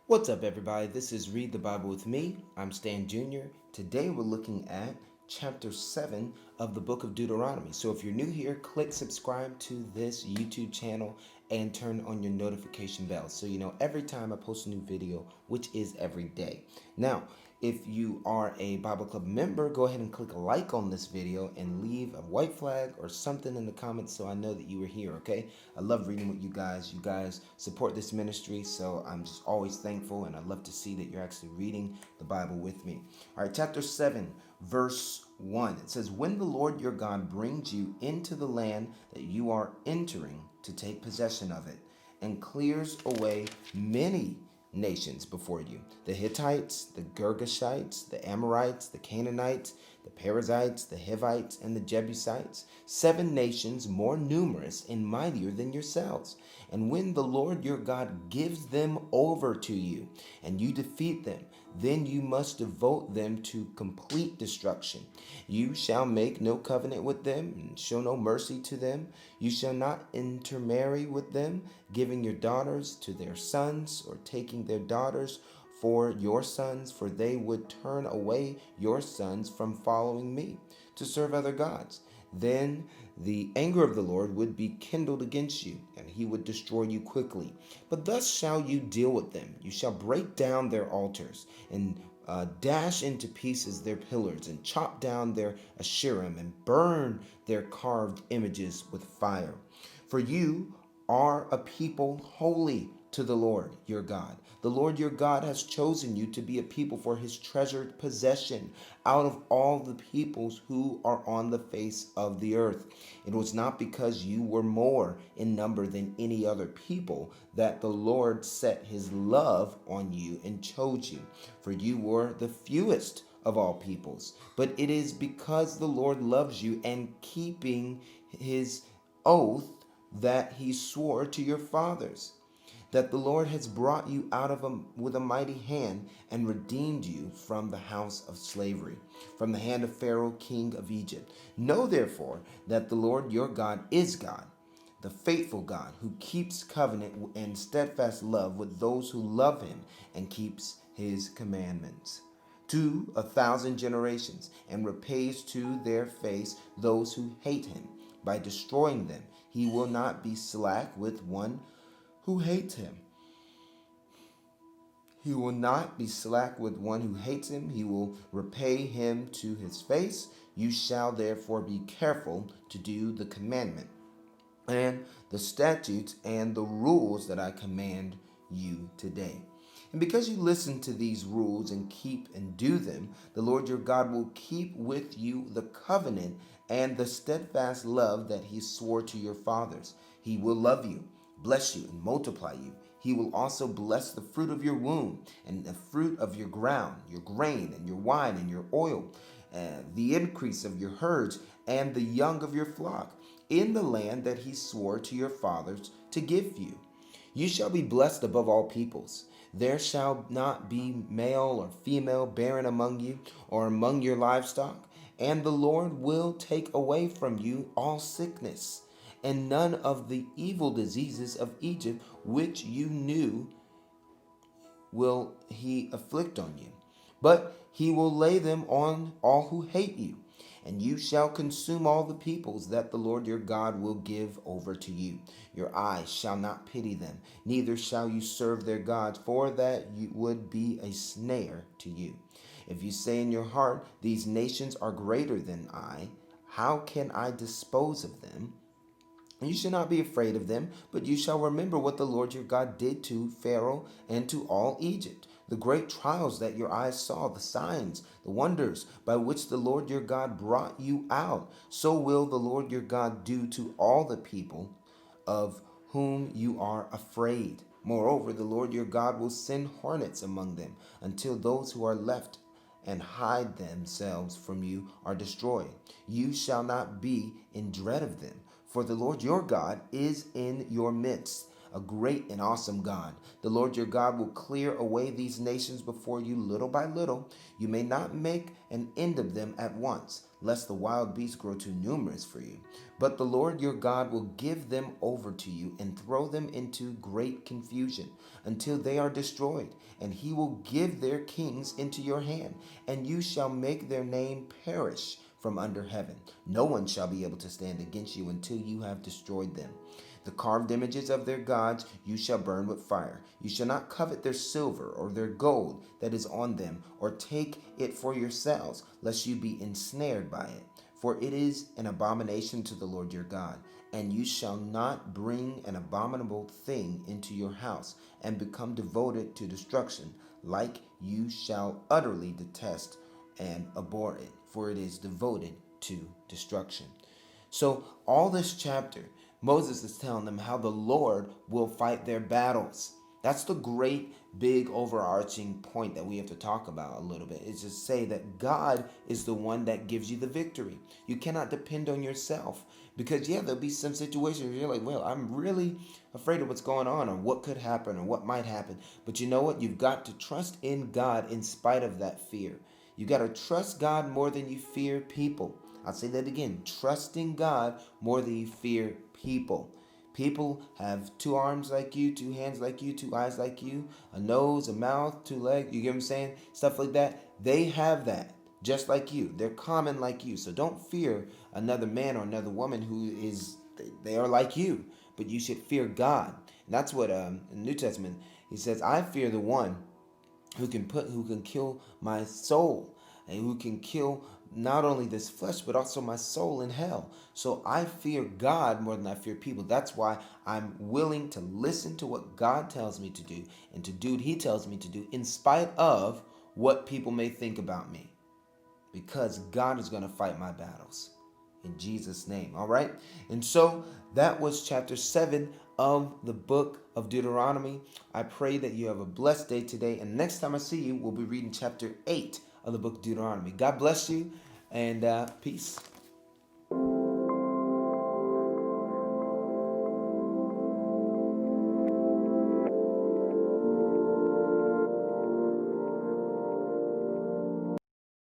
What's up, everybody? This is Read the Bible with me. I'm Stan Jr. Today we're looking at chapter 7 of the book of Deuteronomy. So if you're new here, click subscribe to this YouTube channel and turn on your notification bell so you know every time I post a new video, which is every day. Now, if you are a Bible Club member, go ahead and click a like on this video and leave a white flag or something in the comments so I know that you were here, okay? I love reading with you guys. You guys support this ministry, so I'm just always thankful, and I love to see that you're actually reading the Bible with me. All right, chapter 7, verse 1. It says, "When the Lord your God brings you into the land that you are entering to take possession of it, and clears away many nations before you, the Hittites, the Girgashites, the Amorites, the Canaanites, the Perizzites, the Hivites, and the Jebusites, 7 nations more numerous and mightier than yourselves. And when the Lord your God gives them over to you, and you defeat them, then you must devote them to complete destruction. You shall make no covenant with them, and show no mercy to them. You shall not intermarry with them, giving your daughters to their sons, or taking their daughters for your sons, for they would turn away your sons from following me to serve other gods. Then the anger of the Lord would be kindled against you, and he would destroy you quickly. But thus shall you deal with them. You shall break down their altars, and dash into pieces their pillars, and chop down their Asherim, and burn their carved images with fire. For you are a people holy to the Lord your God. The Lord your God has chosen you to be a people for his treasured possession out of all the peoples who are on the face of the earth. It was not because you were more in number than any other people that the Lord set his love on you and chose you, for you were the fewest of all peoples. But it is because the Lord loves you and keeping his oath that he swore to your fathers, that the Lord has brought you out of with a mighty hand and redeemed you from the house of slavery, from the hand of Pharaoh, king of Egypt. Know therefore that the Lord your God is God, the faithful God, who keeps covenant and steadfast love with those who love him and keeps his commandments to 1,000 generations, and repays to their face those who hate him by destroying them. He will not be slack with one who hates him. He will not be slack with one who hates him. He will repay him to his face. You shall therefore be careful to do the commandment and the statutes and the rules that I command you today. And because you listen to these rules and keep and do them, the Lord your God will keep with you the covenant and the steadfast love that he swore to your fathers. He will love you, bless you, and multiply you. He will also bless the fruit of your womb and the fruit of your ground, your grain and your wine and your oil, the increase of your herds and the young of your flock, in the land that he swore to your fathers to give you. You shall be blessed above all peoples. There shall not be male or female barren among you or among your livestock, and the Lord will take away from you all sickness, and none of the evil diseases of Egypt which you knew will he afflict on you. But he will lay them on all who hate you, and you shall consume all the peoples that the Lord your God will give over to you. Your eyes shall not pity them, neither shall you serve their gods, for that would be a snare to you. If you say in your heart, these nations are greater than I, how can I dispose of them? You shall not be afraid of them, but you shall remember what the Lord your God did to Pharaoh and to all Egypt, the great trials that your eyes saw, the signs, the wonders by which the Lord your God brought you out. So will the Lord your God do to all the people of whom you are afraid. Moreover, the Lord your God will send hornets among them until those who are left and hide themselves from you are destroyed. You shall not be in dread of them, for the Lord your God is in your midst, a great and awesome God. The Lord your God will clear away these nations before you little by little. You may not make an end of them at once, lest the wild beasts grow too numerous for you. But the Lord your God will give them over to you and throw them into great confusion until they are destroyed. And he will give their kings into your hand, and you shall make their name perish from under heaven. No one shall be able to stand against you until you have destroyed them. The carved images of their gods you shall burn with fire. You shall not covet their silver or their gold that is on them, or take it for yourselves, lest you be ensnared by it. For it is an abomination to the Lord your God. And you shall not bring an abominable thing into your house, and become devoted to destruction, like you shall utterly detest and abhor it, for it is devoted to destruction. So all this chapter, Moses is telling them how the Lord will fight their battles. That's the great, big, overarching point that we have to talk about a little bit. Is just say that God is the one that gives you the victory. You cannot depend on yourself. Because, yeah, there'll be some situations where you're like, well, I'm really afraid of what's going on or what could happen or what might happen. But you know what? You've got to trust in God in spite of that fear. You got to trust God more than you fear people. I'll say that again. Trusting God more than you fear people. People have two arms like you, two hands like you, two eyes like you, a nose, a mouth, two legs. You get what I'm saying? Stuff like that. They have that just like you. They're common like you. So don't fear another man or another woman who is, they are like you. But you should fear God. And that's what in the New Testament, he says, I fear the one who can kill my soul, and who can kill not only this flesh but also my soul in hell. So I fear God more than I fear people. That's why I'm willing to listen to what God tells me to do and to do what he tells me to do in spite of what people may think about me, because God is going to fight my battles in Jesus' name. All right. And so that was chapter 7 of the book of Deuteronomy. I pray that you have a blessed day today. And next time I see you, we'll be reading chapter 8 of the book of Deuteronomy. God bless you, and peace.